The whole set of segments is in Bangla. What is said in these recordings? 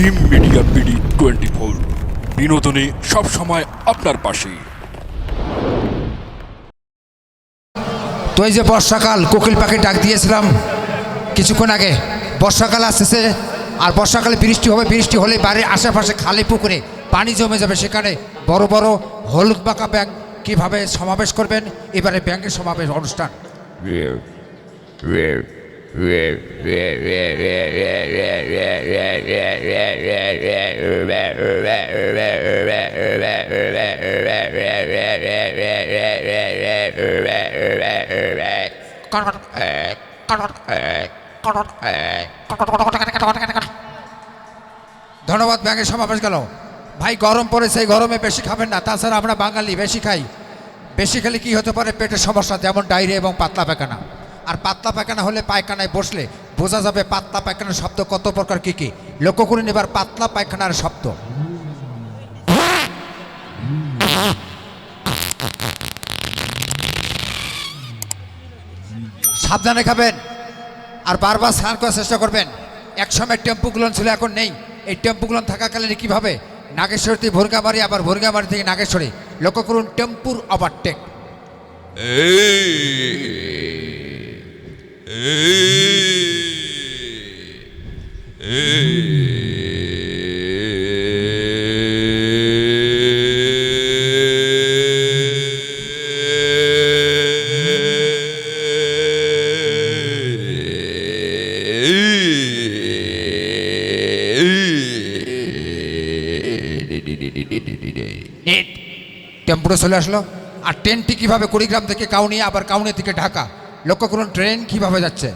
জিম মিডিয়া বিডি 24 বিনোদনে সব সময় আপনার পাশে। তো এই যে বর্ষাকাল, কোকিল পাখি ডাক দিয়েছিলাম কিছুক্ষণ আগে। বর্ষাকাল আসতেছে, আর বর্ষাকালে বৃষ্টি হবে। বৃষ্টি হলে বাড়ির আশেপাশে খালি পুকুরে পানি জমে যাবে। সেখানে বড় বড় হলুদ বাঁকা ব্যাঙ কীভাবে সমাবেশ করবেন, এবারে ব্যাঙের সমাবেশ অনুষ্ঠান। ধন্যবাদ। ব্যাঙের সমাবেশ গেল। ভাই গরম পড়েছে, এই গরমে বেশি খাবেন না। তাছাড়া আমরা বাঙালি বেশি খাই। বেশি খেলে কী হতে পারে? পেটের সমস্যা, যেমন ডায়রিয়া এবং পাতলা পায়খানা। আর পাতলা পায়খানা হলে পায়খানায় বসলে বোঝা যাবে পাতলা পায়খানার শব্দ কত প্রকার কী কী। লক্ষ্য করুন এবার পাতলা পায়খানার শব্দ। সাবধানে খাবেন আর বারবার স্নান করার চেষ্টা করবেন। একসময় টেম্পুগুলো ছিল, এখন নেই। এই টেম্পুগুলো থাকাকালীন কীভাবে নাগেশ্বরী থেকে ভোরগামারি, আবার ভোরগামারি থেকে নাগেশ্বরী। লক্ষ্য করুন টেম্পুর ওভারটেক। টেম্পুটা চলে আসলো। আর ট্রেনটি কীভাবে কুড়িগ্রাম থেকে কাউনিয়া, আবার কাউনিয়া থেকে ঢাকা। লক্ষ্য করুন ট্রেন কীভাবে যাচ্ছে।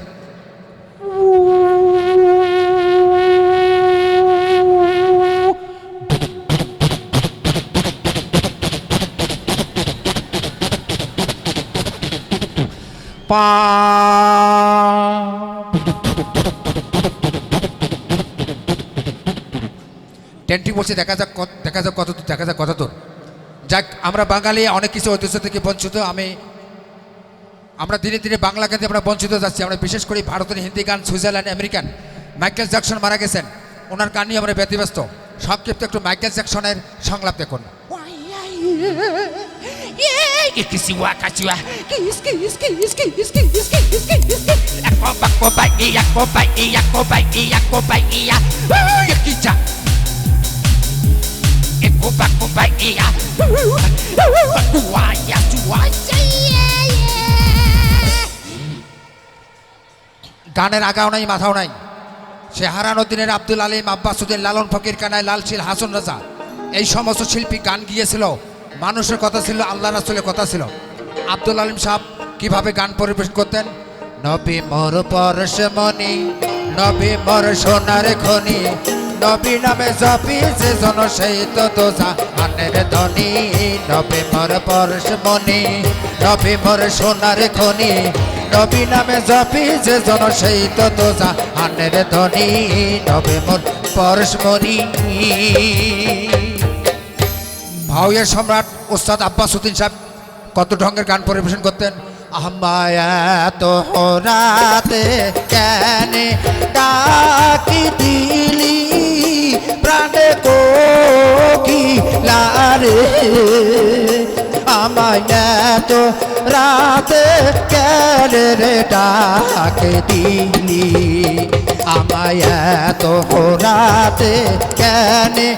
ট্রেনটি বলছে দেখা যাক কত দূর, দেখা যাক কত দূর। যাক, আমরা বাঙালি অনেক কিছু ঐতিহ্য থেকে বঞ্চিত। আমরা দিনে দিনে বাংলা গানে আমরা বঞ্চিত যাচ্ছি। আমরা বিশেষ করে ভারতের হিন্দি গান, সুইজারল্যান্ড, আমেরিকান। মাইকেল জ্যাকসন মারা গেছেন, ওনার গান নিয়ে আমরা ব্যতিব্যস্ত। সংক্ষিপ্ত একটু মাইকেল জ্যাকসনের সংলাপ দেখুন। গানের আগাও নাই মাথাও নাই। সে হারানো দিনের আব্দুল আলিম, আব্বাসুদ্দিন, লালন ফকির, কানাই, লালশিল, হাসন রাজা, এই সমস্ত শিল্পী গান গিয়েছিল। মানুষের কথা ছিল, আল্লাহ রাসূলের কথা ছিল। আব্দুল আলিম সাহেব কিভাবে গান পরিবেশন করতেন? নবী মোর পরশমণি, নবী মোর সোনার খনি, নবী নামে জপি যে জন সেই তো দোজা আনের ধনী। নবী মোর পরশমণি, নবী মোর সোনার খনি, নবী নামে জপি যে জন সেই তো দোজা আনের ধনী। নবী মোর পরশমণি। ভাওয়াইয়ের সম্রাট ওস্তাদ আব্বাসউদ্দিন সাহেব কত ঢঙ্গের গান পরিবেশন করতেন। আমায়া তো রাতে কেনে ডাকি দিলি, প্রাণে কোকিলারে, আমায়া তো রাতে কেনে রে ডাকি দিলি, আমায়া তো রাতে কেনে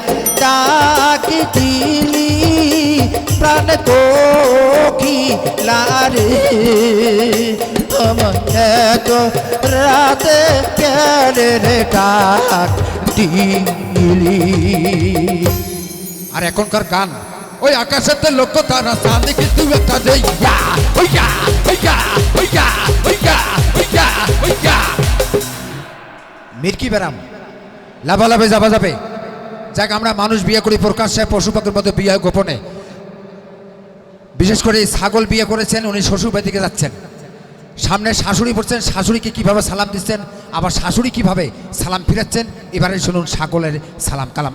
ডাকি দিলি, প্রাণ কোকিলারে, আমাকে তো রাতে কেনে রে ডাক দিলি। আর এখনকার গান ওই আকাশেতে লক্ষ্য তারা চাঁদে কিন্তু একটা দেই। মির্কি ব্যারাম লাভালাভে যাবা যাবে। যাক, আমরা মানুষ বিয়ে করি প্রকাশ্যে, পশু পাখির মধ্যে বিয়ে গোপনে। বিশেষ করে ছাগল বিয়ে করেছেন, উনি শ্বশুরবাড়ি থেকে যাচ্ছেন। সামনে শাশুড়ি পড়ছেন, শাশুড়িকে কিভাবে সালাম দিচ্ছেন, আবার শাশুড়ি কিভাবে সালাম ফিরাচ্ছেন। এবারে শুনুন ছাগলের সালাম কালাম।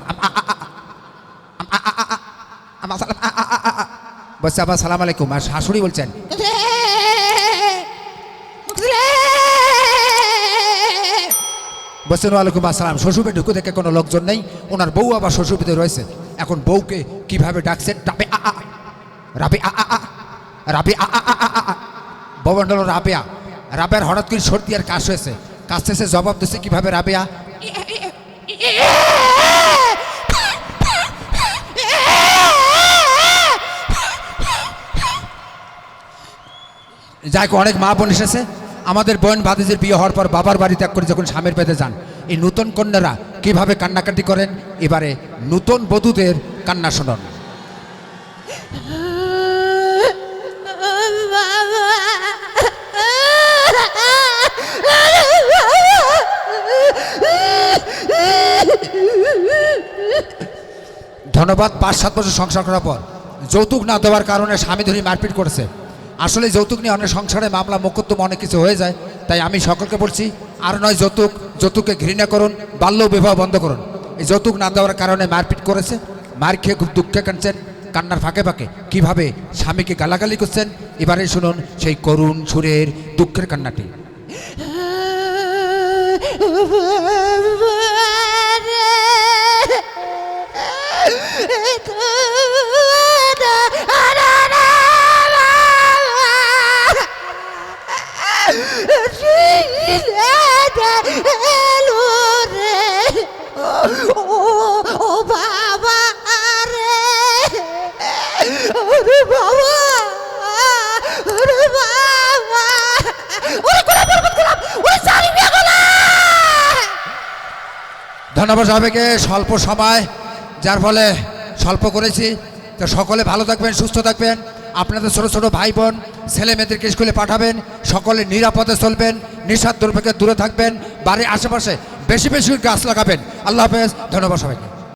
বলছে আবার সালাম আলাইকুম। আর শাশুড়ি বলছেন বলছেন ওয়ালাইকুম আসসালাম। শ্বশুরবে ঢুকু দেখে কোনো লোকজন নেই, ওনার বউ আবার শ্বশুরবিতে রয়েছে। এখন বউকে কিভাবে ডাকছেন? রাবে আ আ, রাবে আ আ আ, রাবে আ আ আ আ আ। বউ হলো রাবেয়া। রাবেয়ার হঠাৎ করে সর্দি আর কাশ হয়েছে, কাশ শেষে জবাব দিচ্ছে কিভাবে? রাবেয়া যাই হোক, অনেক মা বোন এসেছে। আমাদের বোন ভাতিজির বিয়ে হওয়ার পর বাবার বাড়ি ত্যাগ করে যখন স্বামীর পেতে যান, এই নূতন কন্যারা কিভাবে কান্নাকাটি করেন, এবারে নূতন বধূদের কান্না শুনুন। ধন্যবাদ। 5-7 বছর সংসার করার পর যৌতুক না দেওয়ার কারণে স্বামী ধরে মারপিট করেছে। আসলে যৌতুক নিয়ে অনেক সংসারে মামলা মোকদ্দমা অনেক কিছু হয়ে যায়। তাই আমি সকলকে বলছি, আর নয় যৌতুক, যৌতুককে ঘৃণা করুন, বাল্য বিবাহ বন্ধ করুন। এই যৌতুক না দেওয়ার কারণে মারপিট করেছে, মার খেয়ে খুব দুঃখে কাঁদছেন, কান্নার ফাঁকে ফাঁকে কীভাবে স্বামীকে গালাগালি করছেন। এবারে শুনুন সেই করুণ সুরের দুঃখের কান্নাটি। ধন্যবাদ সবাইকে। স্বল্প সময়, যার ফলে স্বল্প করেছি। তো সকলে ভালো থাকবেন, সুস্থ থাকবেন। আপনাদের ছোটো ছোটো ভাই বোন ছেলে মেয়েদেরকে স্কুলে পাঠাবেন, সকলে নিরাপদে চলবেন, নিঃস্বার্থ দূরে থাকবেন, বাড়ির আশেপাশে বেশি বেশি গাছ লাগাবেন। আল্লাহ হাফেজ। ধন্যবাদ সবাইকে।